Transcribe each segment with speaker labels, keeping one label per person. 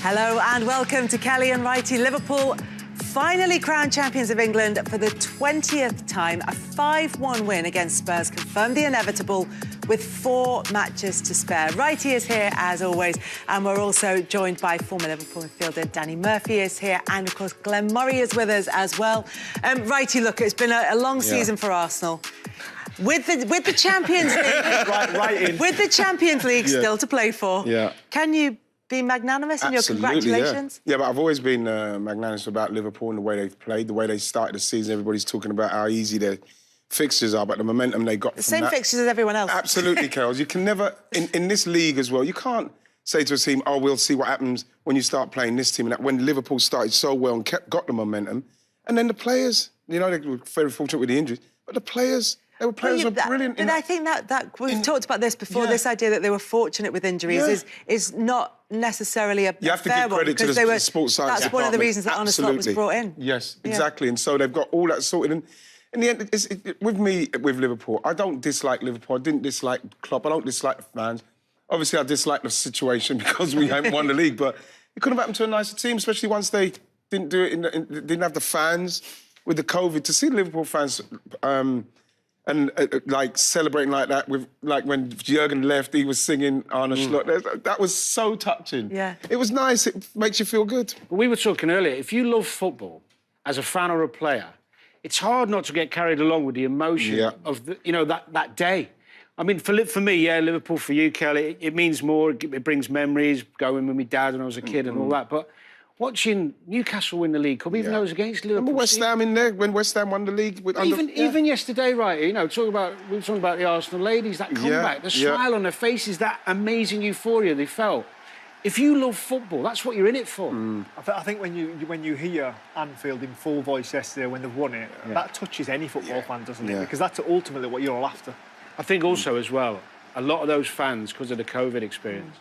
Speaker 1: Hello and welcome to Kelly and Wrighty. Liverpool finally crowned champions of England for the 20th time. A 5-1 win against Spurs confirmed the inevitable with 4 matches to spare. Wrighty is here as always, and we're also joined by former Liverpool midfielder Danny Murphy is here, and of course Glenn Murray is with us as well. Wrighty, look, it's been a long season for Arsenal. With the Champions League, with the Champions League still to play for, can you be magnanimous in your congratulations?
Speaker 2: Yeah, but I've always been magnanimous about Liverpool and the way they've played, the way they started the season. Everybody's talking about how easy their fixtures are, but the momentum they got
Speaker 1: the same fixtures as everyone else.
Speaker 2: Absolutely, Carol. You can never, in this league as well, you can't say to a team, oh, we'll see what happens when you start playing this team. And that when Liverpool started so well and got the momentum, and then the players, you know, they were very fortunate with the injuries, but the players... They were players were brilliant.
Speaker 1: But I think that we've talked about this before. This idea that they were fortunate with injuries is not necessarily a fair one.
Speaker 2: You have to give credit to the sports science.
Speaker 1: That's one of the reasons that Arne Slot was brought in.
Speaker 2: Yes, exactly. And so they've got all that sorted. And in the end, with me, with Liverpool, I don't dislike Liverpool. I didn't dislike Klopp. I don't dislike the fans. Obviously, I dislike the situation because we haven't won the league. But it could have happened to a nicer team, especially once they didn't do it. Didn't have the fans with the COVID. To see Liverpool fans. And like celebrating like that with like when Jurgen left, he was singing Arne Slot. That was so touching. Yeah, it was nice. It makes you feel good.
Speaker 3: We were talking earlier. If you love football as a fan or a player, it's hard not to get carried along with the emotion of that day. I mean, for me, Liverpool. For you, Kelly, it means more. It brings memories. Going with my dad when I was a kid and all that, but. Watching Newcastle win the League Cup, even though it was against Liverpool.
Speaker 2: Remember West Ham in there when West Ham won the league?
Speaker 3: Even yesterday, right? You know, we were talking about the Arsenal ladies, that comeback, the smile on their faces, that amazing euphoria they felt. If you love football, that's what you're in it for.
Speaker 4: I think when you hear Anfield in full voice yesterday when they've won it, that touches any football fan, doesn't it? Because that's ultimately what you're all after.
Speaker 3: I think also as well, a lot of those fans, because of the COVID experience.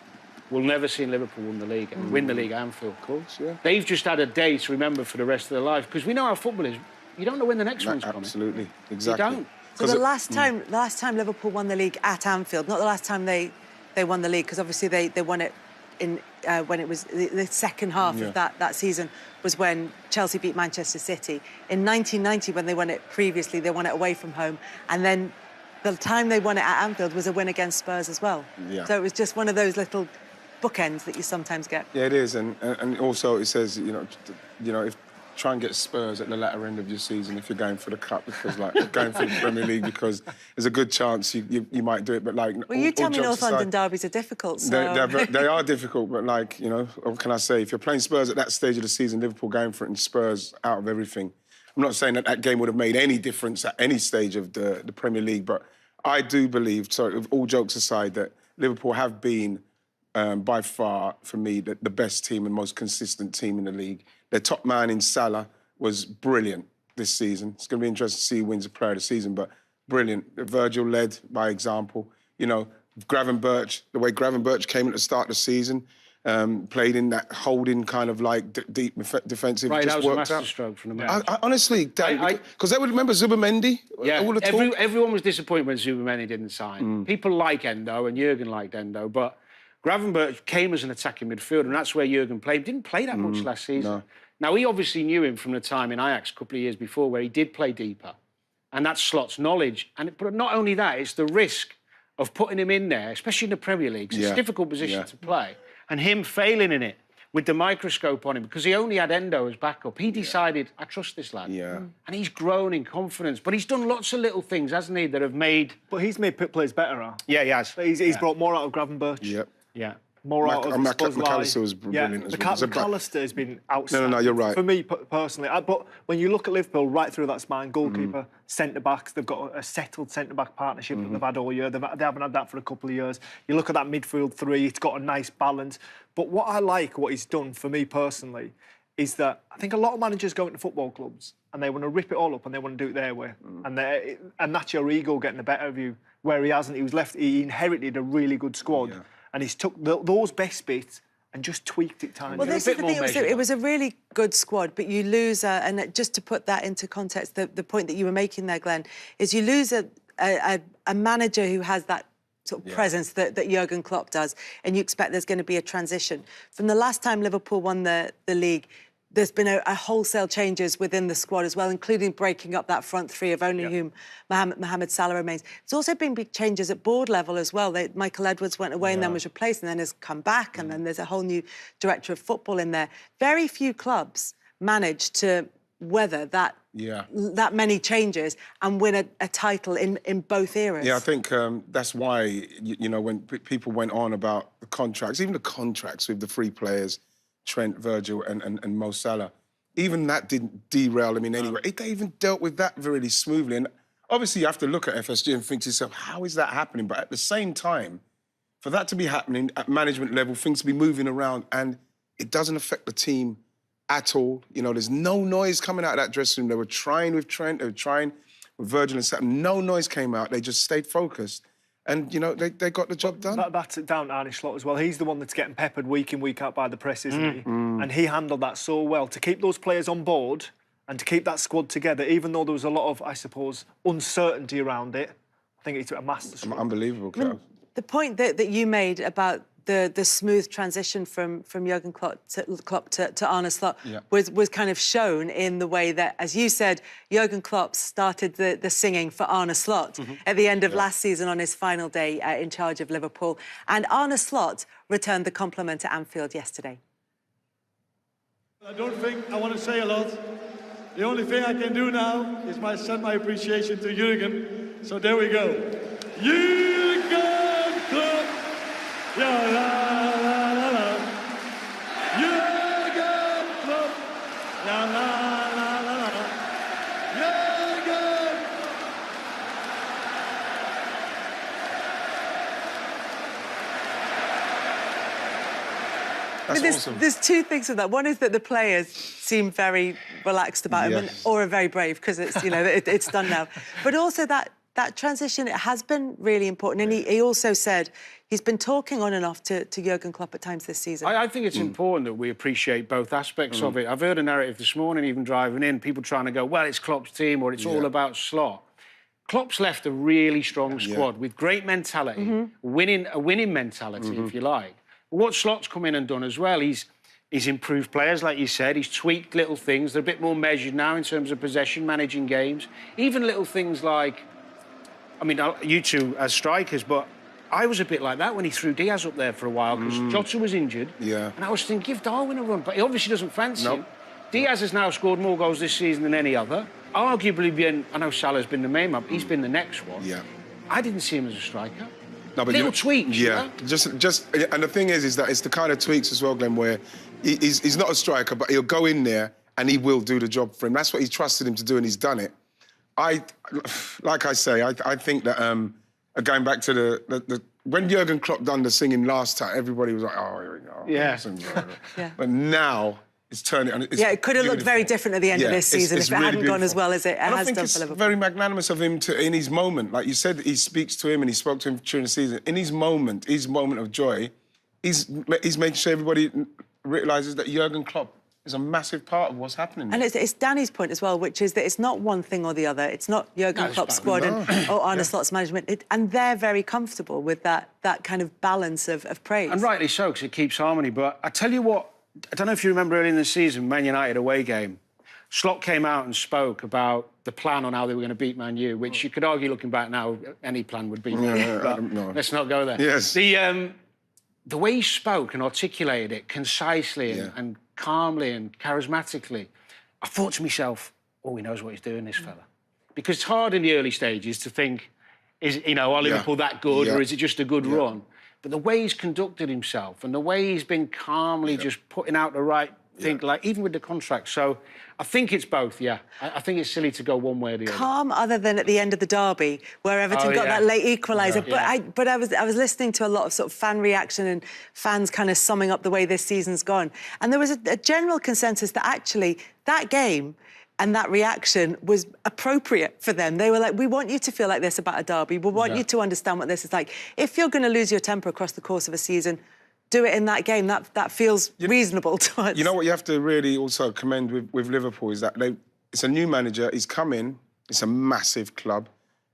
Speaker 3: We'll never see Liverpool win the league and win the league at Anfield. Of course, They've just had a day to remember for the rest of their life because we know how football is. You don't know when the next one's coming.
Speaker 2: Absolutely, exactly.
Speaker 3: You don't.
Speaker 1: So the last time Liverpool won the league at Anfield, not the last time they won the league, because obviously they won it in when it was the second half of that season was when Chelsea beat Manchester City. In 1990, when they won it previously, they won it away from home, and then the time they won it at Anfield was a win against Spurs as well. So it was just one of those little bookends that you sometimes get.
Speaker 2: Yeah, it is, and also it says if try and get Spurs at the latter end of your season if you're going for the cup, because like going for the Premier League, because there's a good chance you might do it, but like.
Speaker 1: Well, you tell me North London derbies are difficult. So.
Speaker 2: They are difficult, but like what can I say? If you're playing Spurs at that stage of the season, Liverpool going for it and Spurs out of everything. I'm not saying that game would have made any difference at any stage of the Premier League, but I do believe, so all jokes aside, that Liverpool have been. By far, for me, the best team and most consistent team in the league. Their top man in Salah was brilliant this season. It's going to be interesting to see who wins the Player of the Season, but brilliant. Virgil led by example. You know, Gravenberch, the way Gravenberch came at the start of the season, played in that holding kind of like deep defensive.
Speaker 3: Right,
Speaker 2: just
Speaker 3: that was
Speaker 2: worked
Speaker 3: a
Speaker 2: out.
Speaker 3: masterstroke from the man.
Speaker 2: Honestly, because they would remember Zubimendi.
Speaker 3: Yeah, everyone was disappointed when Zubimendi didn't sign. People like Endo and Jurgen liked Endo, but. Gravenberch came as an attacking midfielder, and that's where Jurgen played. Didn't play that much last season. No. Now, he obviously knew him from the time in Ajax a couple of years before where he did play deeper. And that's Slot's knowledge. But not only that, it's the risk of putting him in there, especially in the Premier League. It's a difficult position to play. And him failing in it with the microscope on him, because he only had Endo as backup. He decided, I trust this lad. And he's grown in confidence. But he's done lots of little things, hasn't he, that have made...
Speaker 4: But he's made players better, huh?
Speaker 3: Yeah, he has.
Speaker 4: He's brought more out of Gravenberch.
Speaker 2: Yep.
Speaker 3: Yeah.
Speaker 4: More out of
Speaker 2: McAllister was brilliant as well.
Speaker 4: McAllister has been outstanding.
Speaker 2: No, you're right.
Speaker 4: For me, personally. But when you look at Liverpool, right through that spine, goalkeeper, centre-backs, they've got a settled centre-back partnership that they've had all year. They haven't had that for a couple of years. You look at that midfield three, it's got a nice balance. But what I like, what he's done for me personally, is that I think a lot of managers go into football clubs and they want to rip it all up and they want to do it their way. And that's your ego getting the better of you, where he hasn't. He inherited a really good squad. And he's took those best bits and just tweaked it tiny.
Speaker 1: Well, this is the thing. It was a really good squad, but you lose and just to put that into context, the point that you were making there, Glenn, is you lose a manager who has that sort of presence that Jurgen Klopp does, and you expect there's going to be a transition. From the last time Liverpool won the league, there's been a wholesale changes within the squad as well, including breaking up that front three of only whom Mohamed Salah remains. There's also been big changes at board level as well. Michael Edwards went away and then was replaced and then has come back, and then there's a whole new director of football in there. Very few clubs managed to weather that many changes and win a title in both eras.
Speaker 2: Yeah, I think that's why, you know, when people went on about the contracts, even the contracts with the three players, Trent, Virgil and Mo Salah, even that didn't derail them in any way. They even dealt with that really smoothly. And obviously you have to look at FSG and think to yourself, how is that happening? But at the same time, for that to be happening at management level, things to be moving around, and it doesn't affect the team at all. You know, there's no noise coming out of that dressing room. They were trying with Trent, they were trying with Virgil and Salah. No noise came out. They just stayed focused. And, you know, they got the job done.
Speaker 4: That's down to Arne Slot as well. He's the one that's getting peppered week in, week out by the press, isn't he? And he handled that so well. To keep those players on board and to keep that squad together, even though there was a lot of, I suppose, uncertainty around it, I think he took a masterstroke.
Speaker 2: Unbelievable, Clive.
Speaker 1: The point that you made about the smooth transition from Jurgen Klopp to Arne Slot was kind of shown in the way that, as you said, Jurgen Klopp started the singing for Arne Slot at the end of last season on his final day in charge of Liverpool. And Arne Slot returned the compliment at Anfield yesterday.
Speaker 5: I don't think I want to say a lot. The only thing I can do now is send my appreciation to Jurgen. So there we go. Jurgen Klopp! Ja, la, la, la, la. Jurgen Klopp. Ja, la, la, la, la. Jurgen.
Speaker 2: That's awesome.
Speaker 1: There's two things with that. One is that the players seem very relaxed about him, or are very brave because it's, you know, it's done now. But also that transition, it has been really important. And he also said he's been talking on and off to Jurgen Klopp at times this season.
Speaker 3: I think it's important that we appreciate both aspects of it. I've heard a narrative this morning, even driving in, people trying to go, well, it's Klopp's team or it's all about Slot. Klopp's left a really strong squad with great mentality, a winning mentality, if you like. But what Slot's come in and done as well, he's improved players, like you said. He's tweaked little things. They're a bit more measured now in terms of possession, managing games. Even little things like, I mean, you two as strikers, but I was a bit like that when he threw Diaz up there for a while because Jota was injured.
Speaker 2: Yeah.
Speaker 3: And I was thinking, give Darwin a run. But he obviously doesn't fancy him. Diaz has now scored more goals this season than any other. Arguably, I know Salah's been the main man, but he's been the next one.
Speaker 2: Yeah.
Speaker 3: I didn't see him as a striker.
Speaker 2: No, but
Speaker 3: little tweaks, you know?
Speaker 2: Just, and the thing is that it's the kind of tweaks as well, Glenn, where he's not a striker, but he'll go in there and he will do the job for him. That's what he trusted him to do, and he's done it. Like I say, I think that going back to the when Jurgen Klopp done the singing last time, everybody was like, oh, here we go.
Speaker 1: Yeah.
Speaker 2: But now it's turning.
Speaker 1: It could have looked very different at the end of this season if it
Speaker 2: really
Speaker 1: hadn't gone as well as it has done for Liverpool.
Speaker 2: I think it's very magnanimous of him in his moment. Like you said, he speaks to him and he spoke to him during the season. In his moment of joy, he's making sure everybody realises that Jurgen Klopp is a massive part of what's happening.
Speaker 1: And it's Danny's point as well, which is that it's not one thing or the other. It's not Jurgen Klopp's squad or Arne Slot's management. And they're very comfortable with that kind of balance of praise.
Speaker 3: And rightly so, because it keeps harmony. But I tell you what, I don't know if you remember early in the season, Man United away game, Slot came out and spoke about the plan on how they were going to beat Man U, which you could argue, looking back now, any plan would beat Man U. But let's not go there.
Speaker 2: Yes.
Speaker 3: The way he spoke and articulated it concisely and calmly and charismatically, I thought to myself, oh, he knows what he's doing, this fella. Because it's hard in the early stages to think, are Liverpool that good or is it just a good run? But the way he's conducted himself and the way he's been calmly just putting out the right thing, like even with the contract. So I think it's both, I think it's silly to go one way or the other.
Speaker 1: Calm, other than at the end of the derby, where Everton got that late equaliser. But I was listening to a lot of sort of fan reaction and fans kind of summing up the way this season's gone. And there was a general consensus that actually that game and that reaction was appropriate for them. They were like, we want you to feel like this about a derby. We want you to understand what this is like. If you're going to lose your temper across the course of a season, do it in that game. That feels reasonable to us.
Speaker 2: You know what you have to really also commend with Liverpool is that it's a new manager. He's come in. It's a massive club.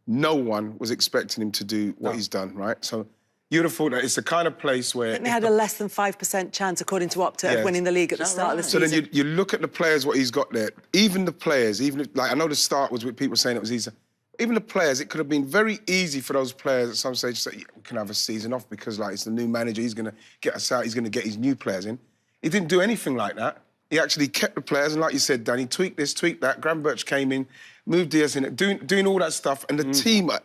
Speaker 2: no one was expecting him to do what he's done, right? So you'd have thought that it's the kind of place where...
Speaker 1: I think they had a less than 5% chance, according to Opta, of winning the league at the start of the season.
Speaker 2: So then you look at the players, what he's got there. Even the players, even if, like, I know the start was with people saying it was easy. Even the players, it could have been very easy for those players at some stage to say, yeah, we can have a season off because, like, it's the new manager, he's going to get us out, he's going to get his new players in. He didn't do anything like that. He actually kept the players, and like you said, Danny, tweaked this, tweaked that. Gravenberch came in, moved Diaz in, doing all that stuff, and the team are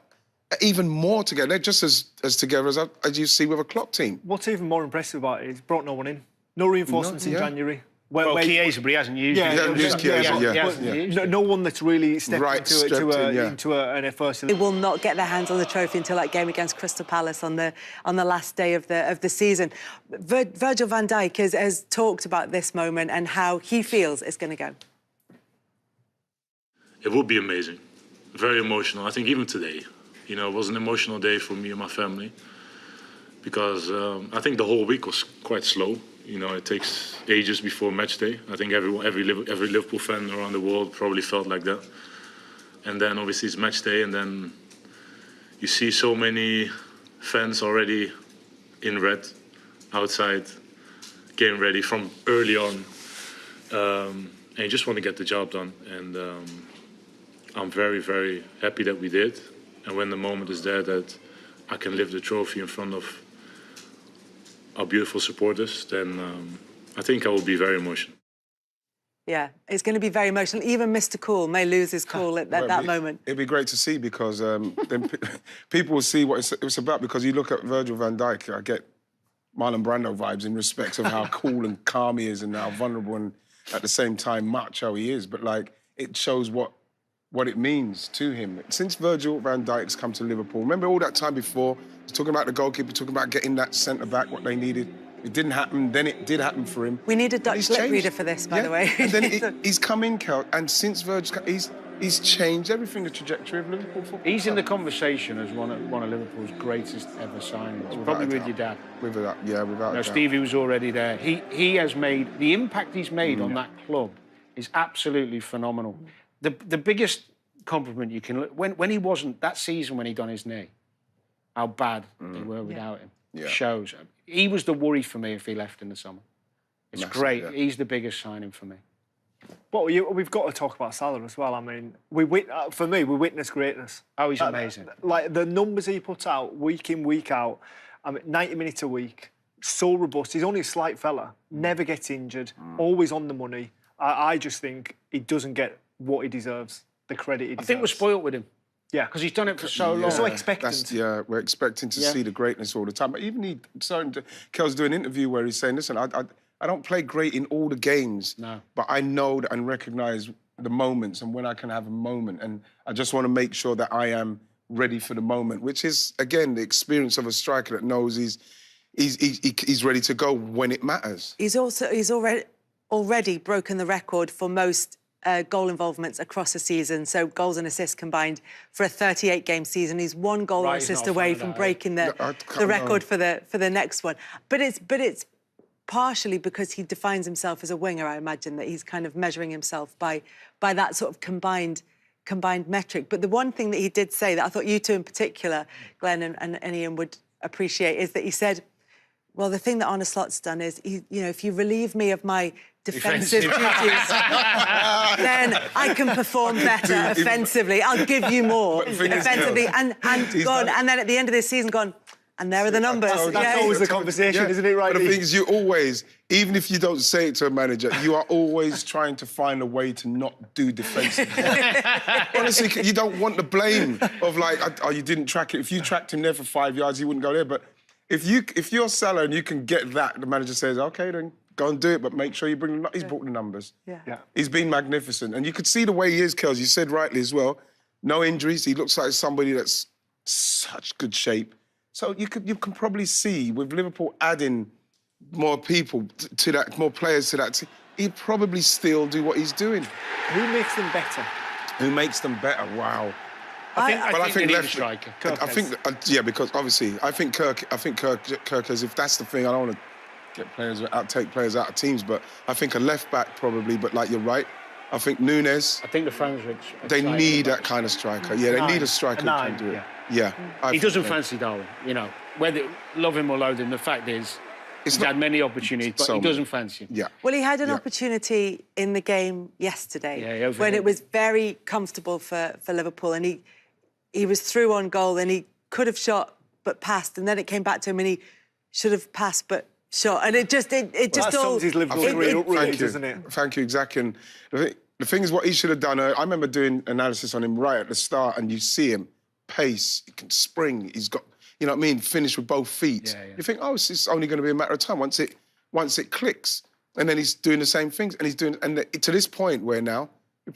Speaker 2: even more together. They're just as together as you see with a Klopp team.
Speaker 4: What's even more impressive about it is brought no one in. No reinforcements in January.
Speaker 3: Well, Chiesa, but he hasn't used it.
Speaker 2: He hasn't used Chiesa,
Speaker 4: No one that's really stepped into an first.
Speaker 1: They will not get their hands on the trophy until that game against Crystal Palace on the last day of the season. Virgil van Dijk has talked about this moment and how he feels it's going to go.
Speaker 6: It will be amazing, very emotional. I think even today, you know, it was an emotional day for me and my family because I think the whole week was quite slow. You know, it takes ages before match day. I think every Liverpool fan around the world probably felt like that. And then obviously it's match day, and then you see so many fans already in red, outside, getting ready from early on. And you just want to get the job done. And I'm very, very happy that we did. And when the moment is there that I can lift the trophy in front of our beautiful supporters, then I think I will be very emotional.
Speaker 1: Yeah, it's going to be very emotional. Even Mr. Cool may lose his cool at that moment.
Speaker 2: It'd be great to see because then people will see what it's about. Because you look at Virgil van Dijk, I get Marlon Brando vibes in respect of how cool and calm he is and how vulnerable and at the same time macho he is. But, like, it shows what it means to him. Since Virgil van Dijk's come to Liverpool, remember all that time before, he's talking about the goalkeeper, talking about getting that centre-back, what they needed. It didn't happen, then it did happen for him.
Speaker 1: We need a Dutch lip reader for this, by the way.
Speaker 2: And then he's come in, Kel, and since Virgil, he's changed everything, the trajectory of Liverpool football.
Speaker 3: He's in the conversation as one of Liverpool's greatest ever signings, probably with your dad.
Speaker 2: Without a doubt.
Speaker 3: Stevie was already there. He has made, the impact he's made on that club is absolutely phenomenal. The biggest compliment you can look, when he wasn't, that season when he done his knee, how bad they were without him. Shows. He was the worry for me if he left in the summer. It's massive, great. Yeah. He's the biggest signing for me.
Speaker 4: But we've got to talk about Salah as well. I mean, for me, we witness greatness.
Speaker 3: Oh, he's amazing.
Speaker 4: Like, the numbers he puts out week in, week out, 90 minutes a week, so robust. He's only a slight fella, never gets injured, always on the money. I just think he doesn't get what he deserves, the credit he deserves.
Speaker 3: I think we're spoilt with him.
Speaker 4: Yeah.
Speaker 3: Because he's done it for so long.
Speaker 4: We're so expectant.
Speaker 2: We're expecting to see the greatness all the time. But even Kel's doing an interview where he's saying, listen, I don't play great in all the games, but I know and recognise the moments and when I can have a moment. And I just want to make sure that I am ready for the moment, which is, again, the experience of a striker that knows he's ready to go when it matters.
Speaker 1: He's already broken the record for most goal involvements across a season, so goals and assists combined for a 38-game season. He's one goal or assist away from breaking the record for the next one. But it's partially because he defines himself as a winger. I imagine that he's kind of measuring himself by that sort of combined metric. But the one thing that he did say that I thought you two in particular, Glenn and Ian, would appreciate is that he said, well, the thing that Arne Slot's done is, if you relieve me of my defensive duties, then I can perform better offensively. I'll give you more offensively. And then at the end of this season, and there are the numbers.
Speaker 4: That's always the conversation, isn't it, right?
Speaker 2: But the thing is, you always, even if you don't say it to a manager, you are always trying to find a way to not do defensively. Honestly, you don't want the blame of, like, you didn't track it. If you tracked him there for 5 yards, he wouldn't go there. But if you're Salah and you can get that, the manager says, OK, then go and do it, but make sure you bring the... He's brought the numbers.
Speaker 1: Yeah.
Speaker 2: He's been magnificent. And you could see the way he is, Kels. You said rightly as well. No injuries. He looks like somebody that's such good shape. So you can probably see, with Liverpool adding more people to that, more players to that team, he'd probably still do what he's doing.
Speaker 4: Who makes them better?
Speaker 2: Who makes them better? Wow.
Speaker 3: I think they need a striker.
Speaker 2: Because obviously, I think Kirk has, if that's the thing, I don't want to take players out of teams, but I think a left back probably, but, like, you're right, I think Nunez.
Speaker 3: I think the fans are
Speaker 2: They
Speaker 3: excited
Speaker 2: need
Speaker 3: about
Speaker 2: that kind of striker. Yeah, they need a striker who can do it. Yeah.
Speaker 3: He doesn't fancy Darwin, you know. Whether love him or loathe him, the fact is he's had many opportunities, but he doesn't fancy him.
Speaker 2: Yeah.
Speaker 1: Well, he had an opportunity in the game yesterday when
Speaker 3: it
Speaker 1: was very comfortable for Liverpool, and he was through on goal and he could have shot but passed, and then it came back to him and he should have passed but shot, and it just all.
Speaker 4: His Liverpool isn't it?
Speaker 2: Thank you, exactly. And the thing is, what he should have done. I remember doing analysis on him right at the start, and you see him pace, he can spring, he's got, you know what I mean, finish with both feet. You think, oh, it's only going to be a matter of time once it clicks, and then he's doing the same things, and he's doing, and to this point where now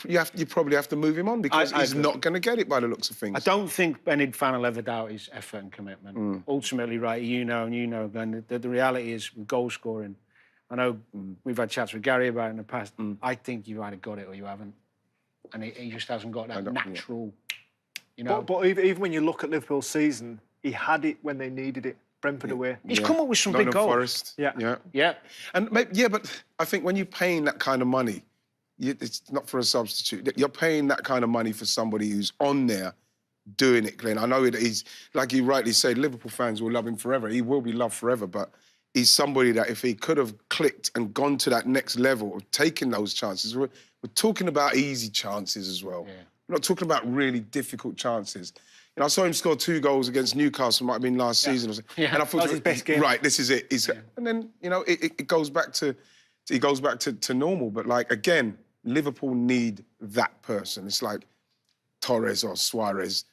Speaker 2: you probably have to move him on because he's not going to get it by the looks of things.
Speaker 3: I don't think any fan will ever doubt his effort and commitment. Ultimately, right, you know, Glenn, the reality is with goal scoring. I know we've had chats with Gary about it in the past. I think you've either got it or you haven't, and he just hasn't got that natural. You know,
Speaker 4: but even when you look at Liverpool's season, he had it when they needed it. Brentford away.
Speaker 3: He's come up with some big goals.
Speaker 2: Forest.
Speaker 4: Yeah.
Speaker 2: And but I think when you're paying that kind of money, it's not for a substitute. You're paying that kind of money for somebody who's on there doing it, Glenn. I know that he's, like you rightly said, Liverpool fans will love him forever. He will be loved forever, but he's somebody that if he could have clicked and gone to that next level of taking those chances, we're talking about easy chances as well. We're not talking about really difficult chances. You know, I saw him score 2 goals against Newcastle, might have been last season. And I thought,
Speaker 4: that was his best game.
Speaker 2: Right, this is it. And then, you know, it goes back to normal. But, like, again, Liverpool need that person. It's like Torres or Suarez.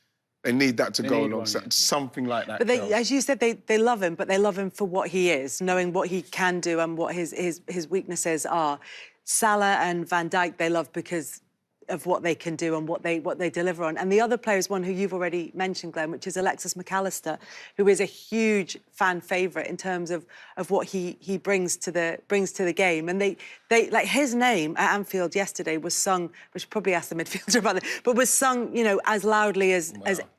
Speaker 2: They need that to go alongside, something like that.
Speaker 1: But as you said, they love him, but they love him for what he is, knowing what he can do and what his weaknesses are. Salah and Van Dijk, they love because of what they can do and what they deliver on. And the other player is one who you've already mentioned, Glenn, which is Alexis McAllister, who is a huge fan favourite in terms of what he brings to the game. And they like his name at Anfield yesterday was sung, which probably asked the midfielder about it, but was sung, you know, as loudly as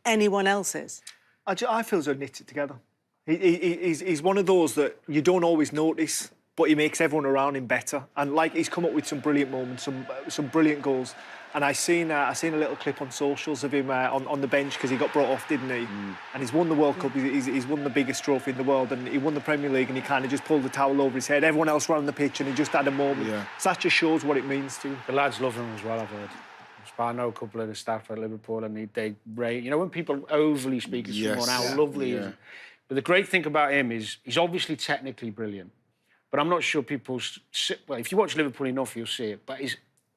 Speaker 1: anyone else's.
Speaker 4: I feel as though knit it together. He's one of those that you don't always notice, but he makes everyone around him better. And like he's come up with some brilliant moments, some brilliant goals. And I seen a little clip on socials of him on the bench because he got brought off, didn't he? And he's won the World Cup. He's won the biggest trophy in the world, and he won the Premier League. And he kind of just pulled the towel over his head. Everyone else ran on the pitch, and he just had a moment. So that just shows what it means to him.
Speaker 3: The lads love him as well, I've heard. I know a couple of the staff at Liverpool, and they rate. You know, when people overly speak of someone, how lovely he is. But the great thing about him is he's obviously technically brilliant. But I'm not sure people... Well, if you watch Liverpool enough, you'll see it. But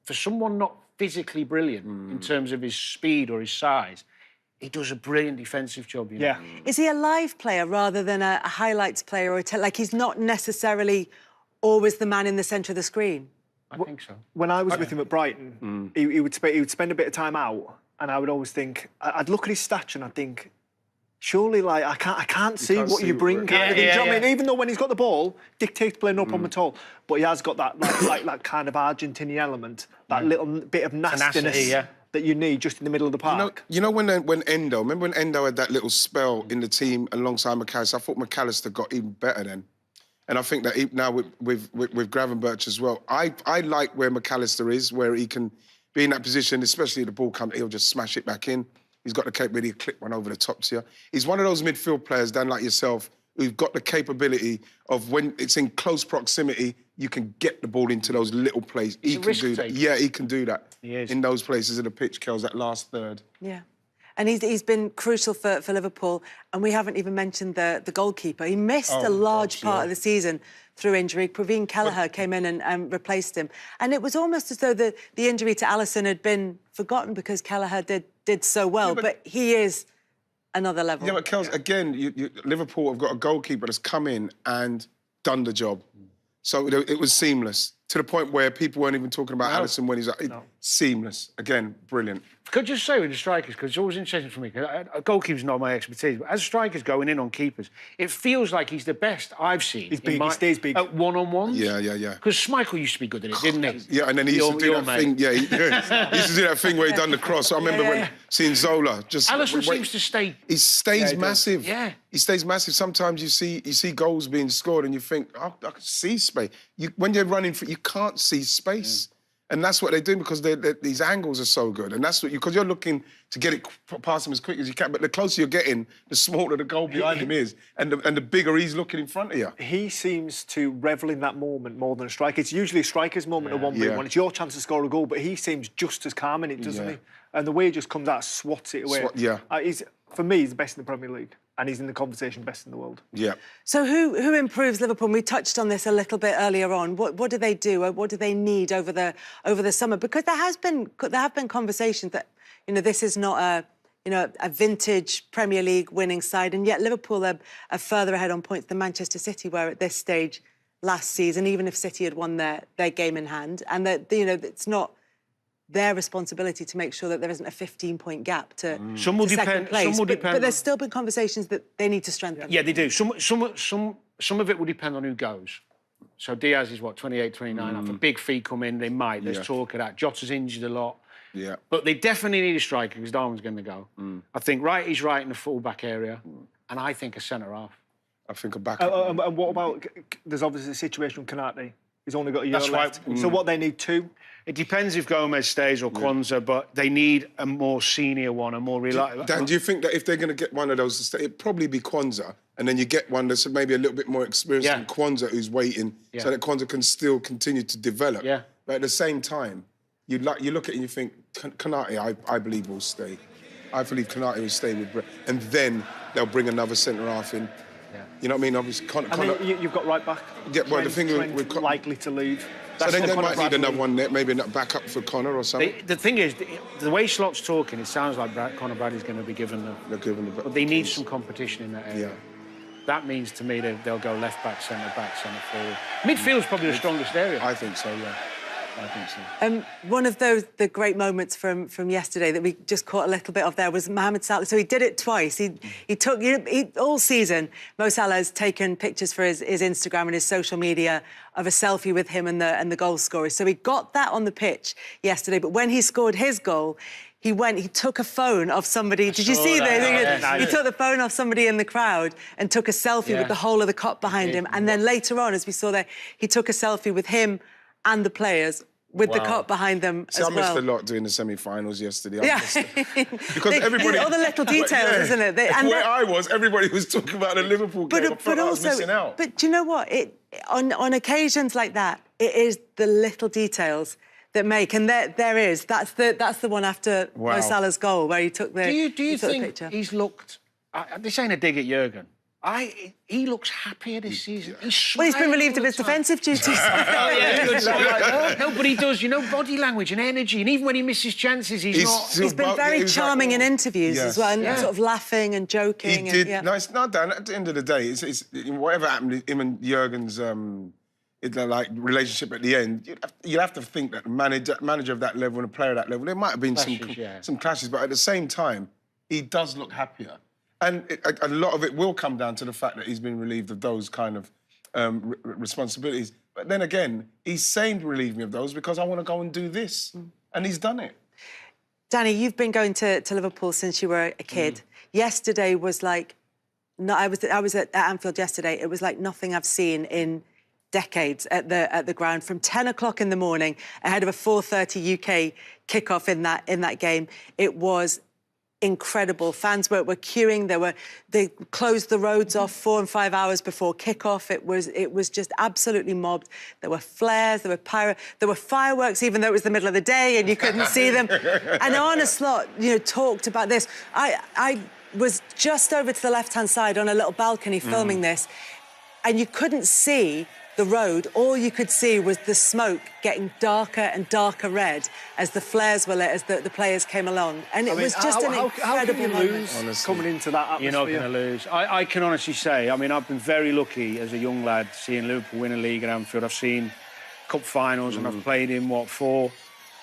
Speaker 3: for someone not physically brilliant in terms of his speed or his size, he does a brilliant defensive job, you know?
Speaker 1: Is he a live player rather than a highlights player? Or like, he's not necessarily always the man in the centre of the screen?
Speaker 3: I think so.
Speaker 4: When I was with him at Brighton, he would spend a bit of time out, and I would always think... I'd look at his stats and I'd think... Surely, like, I can't see what you bring. Do you know what I mean? Even though when he's got the ball, dictates playing no problem at all. But he has got that like that kind of Argentinian element, that little bit of nastiness that you need just in the middle of the park.
Speaker 2: You know when Endo, remember when Endo had that little spell in the team alongside McAllister? I thought McAllister got even better then. And I think that now with Gravenberch as well, I like where McAllister is, where he can be in that position, especially if the ball comes, he'll just smash it back in. He's got the capability to click one over the top to you. He's one of those midfield players, Dan, like yourself, who've got the capability of when it's in close proximity, you can get the ball into those little plays. He can do that. Yeah, he can do that.
Speaker 3: He is.
Speaker 2: In those places of the pitch, Kells, that last third.
Speaker 1: Yeah. And he's been crucial for Liverpool. And we haven't even mentioned the goalkeeper. He missed a large part of the season through injury. Praveen Kelleher came in and replaced him. And it was almost as though the injury to Alisson had been forgotten because Kelleher did so well. But he is another level.
Speaker 2: Yeah, but Kells, again, Liverpool have got a goalkeeper that's come in and done the job. So it was seamless, to the point where people weren't even talking about Alisson when he's seamless. Again, brilliant.
Speaker 3: Could you say with the strikers, because it's always interesting for me, goalkeeping's not my expertise, but as strikers going in on keepers, it feels like he's the best I've seen.
Speaker 4: He's big, he stays big.
Speaker 3: At one-on-ones.
Speaker 2: Yeah.
Speaker 3: Because Schmeichel used to be good at it, didn't he?
Speaker 2: Yeah, and then he used to do that thing. Yeah, he used to do that thing where he done the cross. I remember seeing Zola just...
Speaker 3: Alisson seems to stay...
Speaker 2: He stays massive.
Speaker 3: Yeah.
Speaker 2: He stays massive. Sometimes you see goals being scored and you think, oh, I can see space. When you're running, you can't see space. And that's what they're doing because these angles are so good. And that's what because you're looking to get it past him as quick as you can. But the closer you're getting, the smaller the goal behind him is. And the bigger he's looking in front of you.
Speaker 4: He seems to revel in that moment more than a striker. It's usually a striker's moment of 1v1. It's your chance to score a goal, but he seems just as calm in it, doesn't he? And the way he just comes out, swats it away. For me, he's the best in the Premier League. And he's in the conversation best in the world.
Speaker 2: Yeah.
Speaker 1: So who improves Liverpool? We touched on this a little bit earlier on. What do they do? What do they need over the summer? Because there have been conversations that this is not a vintage Premier League winning side, and yet Liverpool are further ahead on points than Manchester City were at this stage last season. Even if City had won their game in hand, and that it's not their responsibility to make sure that there isn't a 15-point gap to second place.
Speaker 3: Some will depend.
Speaker 1: But there's still been conversations that they need to strengthen.
Speaker 3: Yeah, they do. Some of it will depend on who goes. So Diaz is 28, 29. If a big fee come in, they might. There's talk of that. Jota's injured a lot.
Speaker 2: Yeah.
Speaker 3: But they definitely need a striker because Darwin's going to go. I think Wright is right in the full-back area, and I think a centre-half.
Speaker 2: I think a backup.
Speaker 4: And what about... There's obviously a situation with Konate. He's only got a year left. So what they need two?
Speaker 3: It depends if Gomez stays or Kwanzaa, but they need a more senior one, a more reliable...
Speaker 2: Dan, do you think that if they're going to get one of those to stay, it'd probably be Kwanzaa, and then you get one that's maybe a little bit more experienced than Kwanzaa who's waiting, so that Kwanzaa can still continue to develop.
Speaker 3: Yeah.
Speaker 2: But at the same time, you look at it and you think, Konate, I believe, will stay. I believe Konate will stay with Brett. And then they'll bring another centre-half in. Yeah. You know what I mean? Obviously,
Speaker 4: then you've got right back.
Speaker 2: Yeah, well, the thing with
Speaker 4: likely to leave.
Speaker 2: So then they might need another one there, maybe a backup for Connor or something.
Speaker 3: The thing is, the way Slot's talking, it sounds like Conor Bradley's going to be given the... But they need some competition in that area. Yeah. That means, to me, they'll go left-back, centre-back, centre-forward. Midfield's probably the strongest area.
Speaker 2: I think so, yeah. I think so.
Speaker 1: One of the great moments from yesterday that we just caught a little bit of there was Mohamed Salah. So he did it twice. He took all season. Mo Salah has taken pictures for his Instagram and his social media of a selfie with him and the goal scorer. So he got that on the pitch yesterday. But when he scored his goal, he took a phone off somebody. Did you see that? He took the phone off somebody in the crowd and took a selfie with the whole of the cop behind him. And then later on, as we saw there, he took a selfie with him and the players with the cop behind them as well.
Speaker 2: I missed a lot doing the semi-finals yesterday.
Speaker 1: Yeah.
Speaker 2: Because everybody...
Speaker 1: All the little details, isn't it?
Speaker 2: Where I was, everybody was talking about the Liverpool game. I was missing out.
Speaker 1: But do you know what? On occasions like that, it is the little details that make, and there is. That's the one after Mo Salah's goal where he took the picture.
Speaker 3: Do you think he's looked... This ain't a dig at Jurgen. He looks happier this season. He's
Speaker 1: been relieved of his defensive duties.
Speaker 3: No, but he does. Body language and energy, and even when he misses chances,
Speaker 1: he's been very charming in interviews as well, and sort of laughing and joking.
Speaker 2: He did. No, it's not Dan. At the end of the day, it's whatever happened to him and Jurgen's relationship at the end. You'd have to think that the manager of that level and a player of that level, there might have been some clashes, but at the same time, he does look happier. And a lot of it will come down to the fact that he's been relieved of those kind of responsibilities. But then again, he's saying, relieve me of those because I want to go and do this. And he's done it.
Speaker 1: Danny, you've been going to Liverpool since you were a kid. Yesterday was like... I was at Anfield yesterday. It was like nothing I've seen in decades at the ground. From 10 o'clock in the morning, ahead of a 4:30 UK kickoff in that game, it was... incredible. Fans were queuing. They closed the roads off 4 and 5 hours before kickoff. It was just absolutely mobbed. There were flares, there were fireworks, even though it was the middle of the day and you couldn't see them. And Arne Slot, talked about this. I was just over to the left-hand side on a little balcony filming this, and you couldn't see the road. All you could see was the smoke getting darker and darker red as the flares were lit, as the players came along. And it was just an incredible moment.
Speaker 4: Honestly. Coming into that atmosphere.
Speaker 3: You're not going to lose. I can honestly say, I've been very lucky as a young lad seeing Liverpool win a league at Anfield. I've seen cup finals and I've played in, 4,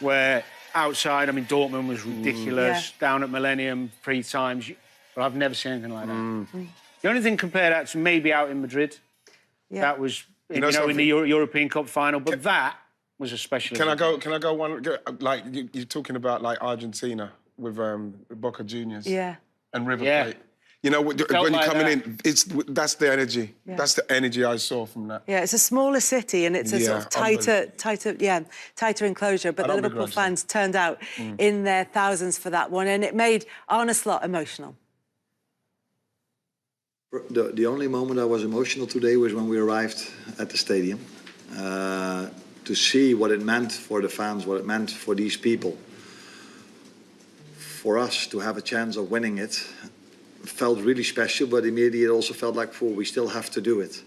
Speaker 3: where outside, Dortmund was ridiculous, down at Millennium 3 times, but I've never seen anything like that. The only thing compared that to maybe out in Madrid, that was... in the European Cup final, but that was a special.
Speaker 2: Can I go one? Like you're talking about, like Argentina with Boca Juniors, and River Plate. You know, when you're
Speaker 3: like
Speaker 2: coming
Speaker 3: that.
Speaker 2: in, that's the energy. Yeah. That's the energy I saw from that.
Speaker 1: Yeah, it's a smaller city and it's a sort of tighter enclosure. But the Liverpool fans turned out in their thousands for that one, and it made Arne Slot emotional.
Speaker 7: The only moment I was emotional today was when we arrived at the stadium. To see what it meant for the fans, what it meant for these people. For us to have a chance of winning it felt really special, but immediately it also felt like, we still have to do it.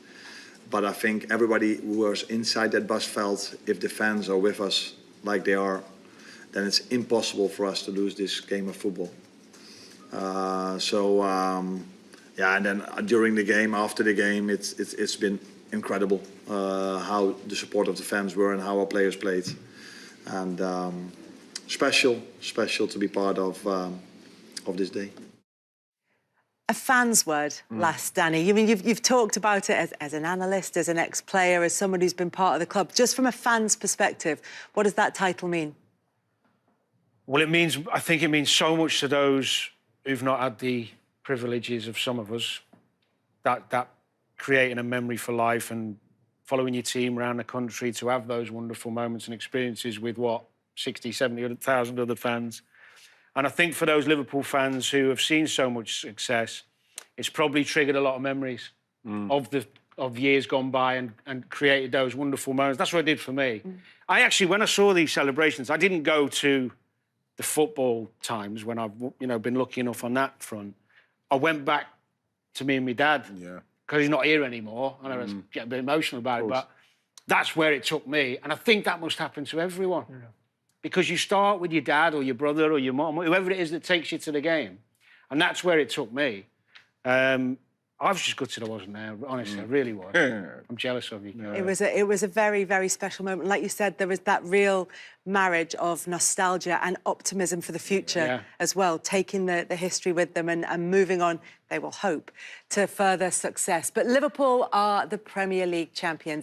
Speaker 7: But I think everybody who was inside that bus felt if the fans are with us like they are, then it's impossible for us to lose this game of football. Yeah, and then during the game, after the game, it's been incredible how the support of the fans were and how our players played, and special to be part of this day.
Speaker 1: A fan's word, last, Danny. I mean, you've talked about it as an analyst, as an ex-player, as someone who's been part of the club. Just from a fan's perspective, what does that title mean?
Speaker 3: Well, I think it means so much to those who've not had the privileges of some of us, that creating a memory for life and following your team around the country to have those wonderful moments and experiences with 60, 70,000 other fans. And I think for those Liverpool fans who have seen so much success, it's probably triggered a lot of memories of years gone by and created those wonderful moments. That's what it did for me. I actually, when I saw these celebrations, I didn't go to the football times when I've been lucky enough on that front. I went back to me and my dad, because he's not here anymore. I know I get a bit emotional about it, but that's where it took me. And I think that must happen to everyone. Yeah. Because you start with your dad or your brother or your mum, whoever it is that takes you to the game. And that's where it took me. I was just gutted I wasn't there, honestly, I really was. I'm jealous of you.
Speaker 1: It was a very, very special moment. Like you said, there was that real marriage of nostalgia and optimism for the future as well, taking the history with them and moving on, they will hope, to further success. But Liverpool are the Premier League champions.